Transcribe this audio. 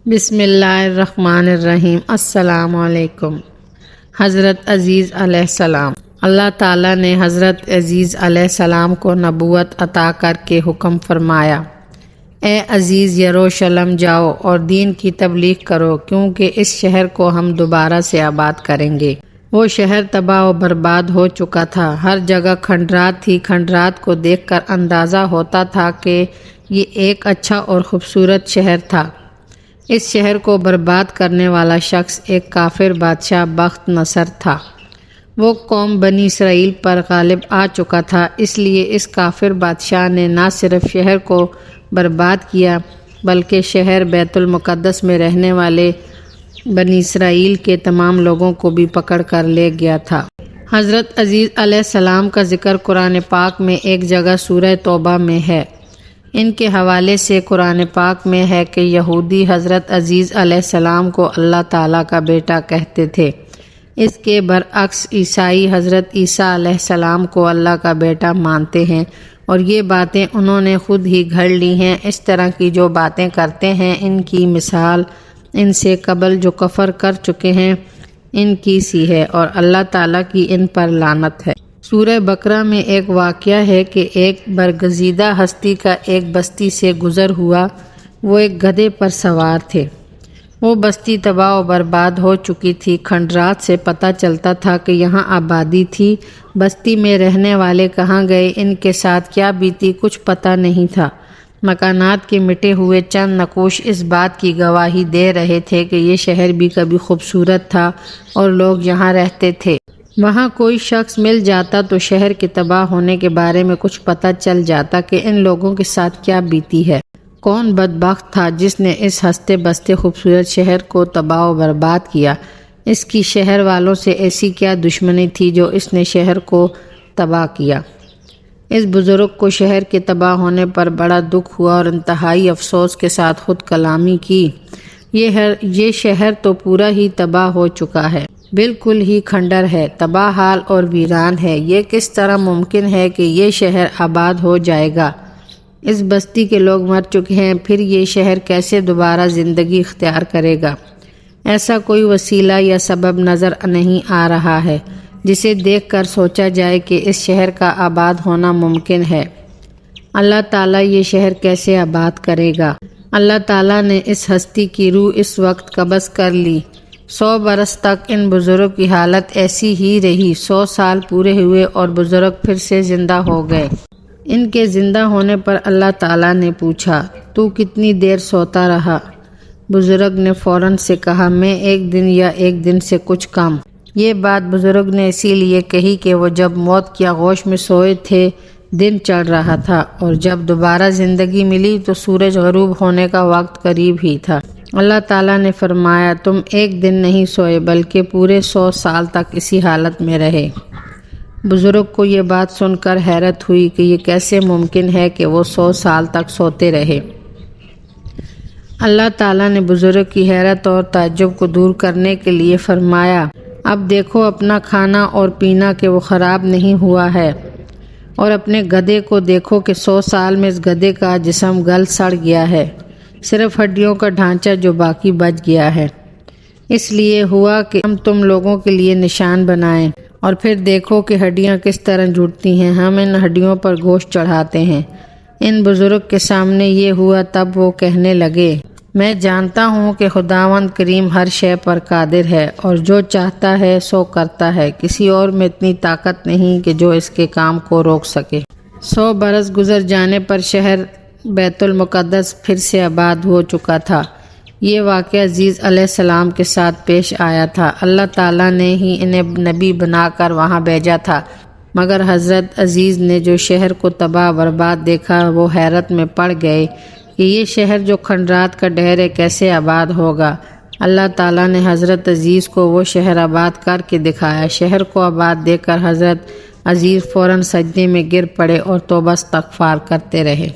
بسم اللہ الرحمن الرحیم۔ السلام علیکم۔ حضرت عزیز علیہ السلام۔ اللہ تعالیٰ نے حضرت عزیز علیہ السلام کو نبوت عطا کر کے حکم فرمایا، اے عزیز یروشلم جاؤ اور دین کی تبلیغ کرو، کیونکہ اس شہر کو ہم دوبارہ سے آباد کریں گے۔ وہ شہر تباہ و برباد ہو چکا تھا، ہر جگہ کھنڈرات تھی۔ کھنڈرات کو دیکھ کر اندازہ ہوتا تھا کہ یہ ایک اچھا اور خوبصورت شہر تھا۔ اس شہر کو برباد کرنے والا شخص ایک کافر بادشاہ بخت نصر تھا۔ وہ قوم بنی اسرائیل پر غالب آ چکا تھا، اس لیے اس کافر بادشاہ نے نہ صرف شہر کو برباد کیا بلکہ شہر بیت المقدس میں رہنے والے بنی اسرائیل کے تمام لوگوں کو بھی پکڑ کر لے گیا تھا۔ حضرت عزیز علیہ السلام کا ذکر قرآن پاک میں ایک جگہ سورہ توبہ میں ہے۔ ان کے حوالے سے قرآن پاک میں ہے کہ یہودی حضرت عزیز علیہ السلام کو اللہ تعالیٰ کا بیٹا کہتے تھے۔ اس کے برعکس عیسائی حضرت عیسیٰ علیہ السلام کو اللہ کا بیٹا مانتے ہیں، اور یہ باتیں انہوں نے خود ہی گھڑ لی ہیں۔ اس طرح کی جو باتیں کرتے ہیں، ان کی مثال ان سے قبل جو کفر کر چکے ہیں ان کی سی ہے، اور اللہ تعالیٰ کی ان پر لعنت ہے۔ سورہ بقرہ میں ایک واقعہ ہے کہ ایک برگزیدہ ہستی کا ایک بستی سے گزر ہوا۔ وہ ایک گدھے پر سوار تھے۔ وہ بستی تباہ و برباد ہو چکی تھی۔ کھنڈرات سے پتہ چلتا تھا کہ یہاں آبادی تھی۔ بستی میں رہنے والے کہاں گئے، ان کے ساتھ کیا بیتی، کچھ پتہ نہیں تھا۔ مکانات کے مٹے ہوئے چند نقوش اس بات کی گواہی دے رہے تھے کہ یہ شہر بھی کبھی خوبصورت تھا اور لوگ یہاں رہتے تھے۔ وہاں کوئی شخص مل جاتا تو شہر کے تباہ ہونے کے بارے میں کچھ پتہ چل جاتا کہ ان لوگوں کے ساتھ کیا بیتی ہے۔ کون بدبخت تھا جس نے اس ہنستے بستے خوبصورت شہر کو تباہ و برباد کیا؟ اس کی شہر والوں سے ایسی کیا دشمنی تھی جو اس نے شہر کو تباہ کیا؟ اس بزرگ کو شہر کے تباہ ہونے پر بڑا دکھ ہوا اور انتہائی افسوس کے ساتھ خود کلامی کی۔ یہ شہر تو پورا ہی تباہ ہو چکا ہے، بالکل ہی کھنڈر ہے، تباہ حال اور ویران ہے۔ یہ کس طرح ممکن ہے کہ یہ شہر آباد ہو جائے گا؟ اس بستی کے لوگ مر چکے ہیں، پھر یہ شہر کیسے دوبارہ زندگی اختیار کرے گا؟ ایسا کوئی وسیلہ یا سبب نظر نہیں آ رہا ہے جسے دیکھ کر سوچا جائے کہ اس شہر کا آباد ہونا ممکن ہے۔ اللہ تعالیٰ یہ شہر کیسے آباد کرے گا؟ اللہ تعالیٰ نے اس ہستی کی روح اس وقت قبض کر لی۔ 100 برس تک ان بزرگ کی حالت ایسی ہی رہی۔ 100 سال پورے ہوئے اور بزرگ پھر سے زندہ ہو گئے۔ ان کے زندہ ہونے پر اللہ تعالیٰ نے پوچھا، تو کتنی دیر سوتا رہا؟ بزرگ نے فوراً سے کہا، میں 1 دن یا 1 دن سے کچھ کم۔ یہ بات بزرگ نے اسی لیے کہی کہ وہ جب موت کی آغوش میں سوئے تھے دن چڑھ رہا تھا، اور جب دوبارہ زندگی ملی تو سورج غروب ہونے کا وقت قریب ہی تھا۔ اللہ تعالیٰ نے فرمایا، تم 1 دن نہیں سوئے بلکہ پورے 100 سال تک اسی حالت میں رہے۔ بزرگ کو یہ بات سن کر حیرت ہوئی کہ یہ کیسے ممکن ہے کہ وہ 100 سال تک سوتے رہے۔ اللہ تعالیٰ نے بزرگ کی حیرت اور تعجب کو دور کرنے کے لیے فرمایا، اب دیکھو اپنا کھانا اور پینا کہ وہ خراب نہیں ہوا ہے، اور اپنے گدھے کو دیکھو کہ 100 سال میں اس گدھے کا جسم گل سڑ گیا ہے، صرف ہڈیوں کا ڈھانچہ جو باقی بچ گیا ہے۔ اس لیے ہوا کہ ہم تم لوگوں کے لیے نشان بنائیں، اور پھر دیکھو کہ ہڈیاں کس طرح جڑتی ہیں، ہم ان ہڈیوں پر گوشت چڑھاتے ہیں۔ ان بزرگ کے سامنے یہ ہوا، تب وہ کہنے لگے، میں جانتا ہوں کہ خداوند کریم ہر شے پر قادر ہے، اور جو چاہتا ہے سو کرتا ہے، کسی اور میں اتنی طاقت نہیں کہ جو اس کے کام کو روک سکے۔ 100 برس گزر جانے پر شہر بیت المقدس پھر سے آباد ہو چکا تھا۔ یہ واقعہ عزیز علیہ السلام کے ساتھ پیش آیا تھا۔ اللہ تعالیٰ نے ہی انہیں نبی بنا کر وہاں بھیجا تھا، مگر حضرت عزیز نے جو شہر کو تباہ برباد دیکھا وہ حیرت میں پڑ گئے کہ یہ شہر جو کھنڈرات کا ڈھیر ہے کیسے آباد ہوگا۔ اللہ تعالیٰ نے حضرت عزیز کو وہ شہر آباد کر کے دکھایا۔ شہر کو آباد دیکھ کر حضرت عزیز فوراً سجدے میں گر پڑے اور توبہ استغفار کرتے رہے۔